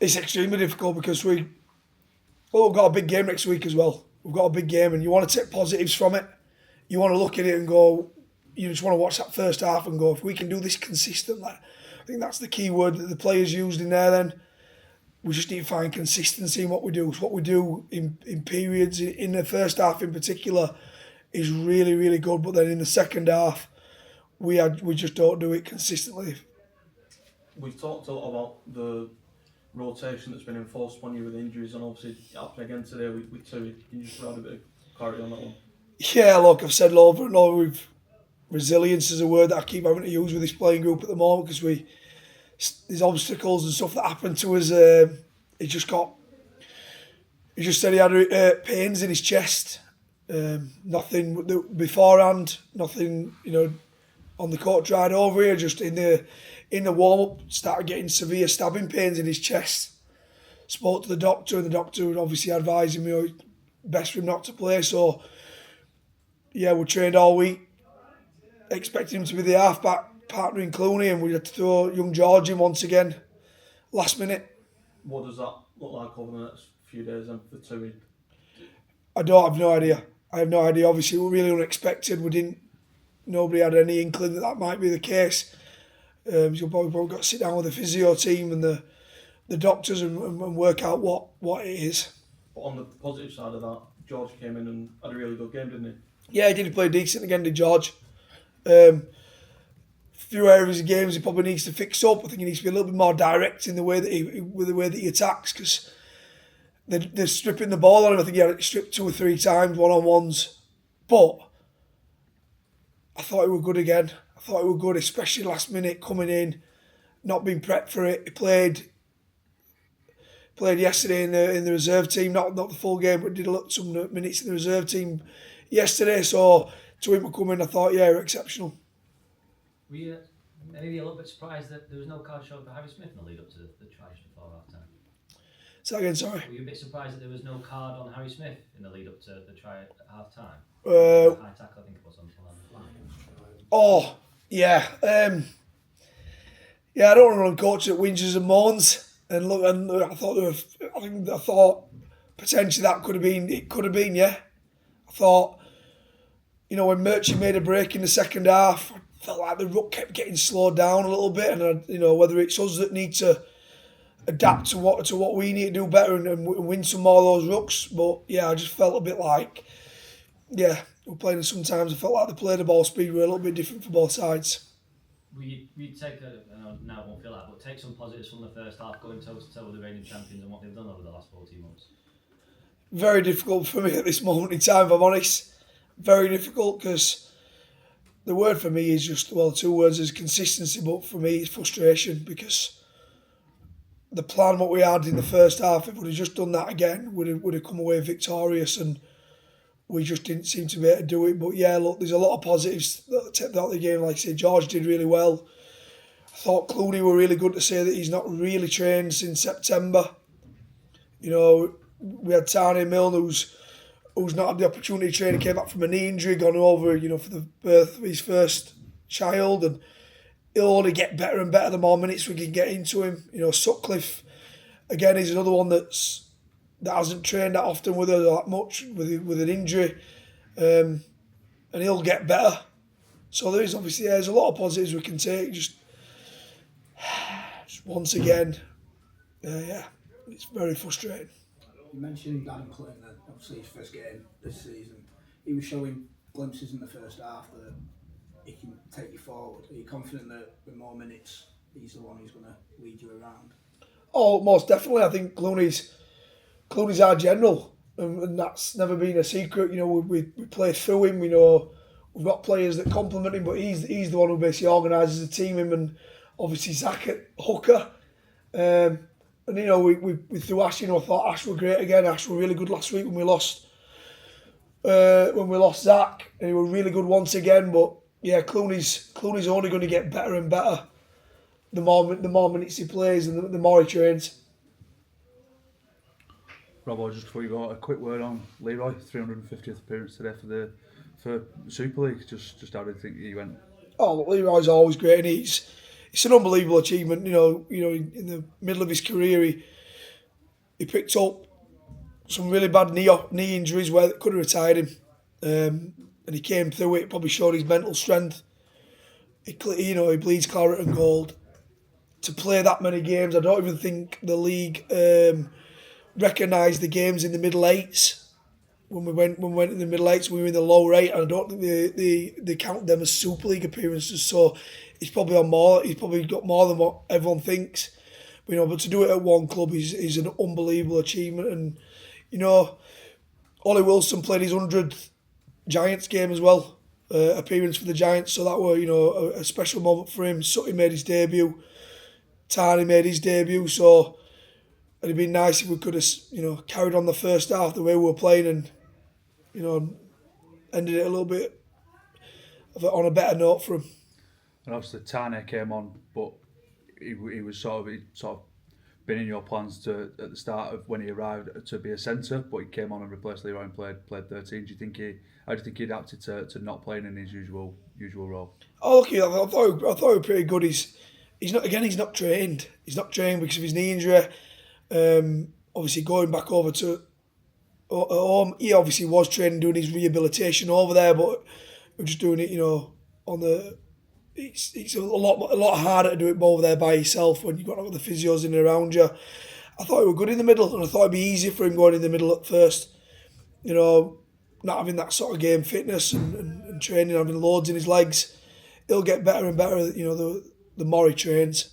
It's extremely difficult because we've got a big game next week as well. We've got a big game, and you want to take positives from it. You want to look at it and go, you just want to watch that first half and go, if we can do this consistently, I think that's the key word that the players used in there then. We just need to find consistency in what we do. So what we do in periods, in the first half in particular, is really, really good. But then in the second half, we just don't do it consistently. We've talked a lot about the rotation that's been enforced upon you with injuries, and obviously it happened again today with two. Can you just provide a bit of clarity on that one? Yeah, look, I've said it over and over. Resilience is a word that I keep having to use with this playing group at the moment because there's obstacles and stuff that happen to us. He just said he had pains in his chest. Nothing beforehand. Nothing, on the court dried over here. Just in the warm up, started getting severe stabbing pains in his chest. Spoke to the doctor, and the doctor would obviously advise him, best for him not to play. So, yeah, we trained all week, expecting him to be the halfback partner in Clune, and we had to throw young George in once again, last minute. What does that look like over the next few days then for Tui? I have no idea. Obviously, it was really unexpected. Nobody had any inkling that might be the case. So probably got to sit down with the physio team and the doctors and work out what it is. But on the positive side of that, George came in and had a really good game, didn't he? Yeah, he did play decent again, did George. Few areas of games he probably needs to fix up. I think he needs to be a little bit more direct in the way that he attacks, because they're stripping the ball on him. I think he had it stripped 2 or 3 times, one-on-ones. But I thought he was good again. I thought he was good, especially last minute coming in, not being prepped for it. He played yesterday in the reserve team, not the full game, but did some minutes in the reserve team yesterday. So to him to come in, I thought, yeah, exceptional. Were you maybe a little bit surprised that there was no card shown for Harry Smith in the lead up to the tries before half time? Say again, sorry. Were you a bit surprised that there was no card on Harry Smith in the lead up to the try at half time? High tackle, I think it was on the line. Oh, yeah. Yeah, I don't want to coach that whinges and moans. And look, I thought potentially that could have been. It could have been, yeah. I thought, when Murchie made a break in the second half, I felt like the ruck kept getting slowed down a little bit, and whether it's us that need to adapt to what we need to do better and win some more of those rucks. But yeah, I just felt a bit like, yeah, we're playing sometimes. I felt like the play the ball speed were a little bit different for both sides. We take now it won't feel like, but take some positives from the first half, going toe to toe with the reigning champions and what they've done over the last 14 months. Very difficult for me at this moment in time, if I'm honest. Very difficult, because the word for me is just, 2 words, is consistency, but for me it's frustration, because the plan what we had in the first half, if we'd have just done that again, would have come away victorious, and we just didn't seem to be able to do it. But yeah, look, there's a lot of positives that take out the game. Like I say, George did really well. I thought Clune were really good to say that he's not really trained since September. We had Tani Milne, who's not had the opportunity to train. He came back from a knee injury, gone over, for the birth of his first child, and he'll only get better and better the more minutes we can get into him. Sutcliffe, again, is another one that hasn't trained that often with her that much with an injury, and he'll get better. So there's a lot of positives we can take. Just once again, it's very frustrating. You mentioned Adam Clune, obviously his first game this season. He was showing glimpses in the first half that he can take you forward. Are you confident that with more minutes, he's the one who's going to lead you around? Oh, most definitely. I think Clune's our general, and that's never been a secret. We play through him. We've got players that complement him, but he's the one who basically organises the team. Him and obviously Zach at hooker. And we threw Ash. I thought Ash were great again. Ash were really good last week when we lost Zach, and he were really good once again. But yeah, Clune's only going to get better and better the more minutes he plays and the more he trains. Robbo, just before you go, a quick word on Leroy, 350th appearance today for Super League. Just how did you think he went? Oh, look, Leroy's always great, and it's an unbelievable achievement. In the middle of his career, he picked up some really bad knee injuries where it could have retired him, and he came through it. Probably showed his mental strength. He bleeds claret and gold. To play that many games, I don't even think the league recognised the games in the middle eights. When we went in the middle eights, we were in the lower eight, and I don't think they count them as Super League appearances. So he's probably on more. He's probably got more than what everyone thinks. But to do it at one club is an unbelievable achievement. And Ollie Wilson played his 100th Giants game as well, appearance for the Giants. So that were a special moment for him. Sutty made his debut. Tarney made his debut. So it'd been nice if we could have carried on the first half the way we were playing and ended it a little bit on a better note for him. And obviously Tarney came on, but he was sort of been in your plans at the start of when he arrived to be a centre, but he came on and replaced Leroy and played 13. How do you think he adapted to not playing in his usual role? Oh, look, I thought he was pretty good. He's not trained. He's not trained because of his knee injury. Obviously going back over to home, he obviously was training, doing his rehabilitation over there, but we're just doing it, on the. It's a lot harder to do it over there by yourself when you've got the physios in and around you. I thought he was good in the middle, and I thought it'd be easier for him going in the middle at first. Not having that sort of game fitness and training, having loads in his legs. He'll get better and better, the more he trains.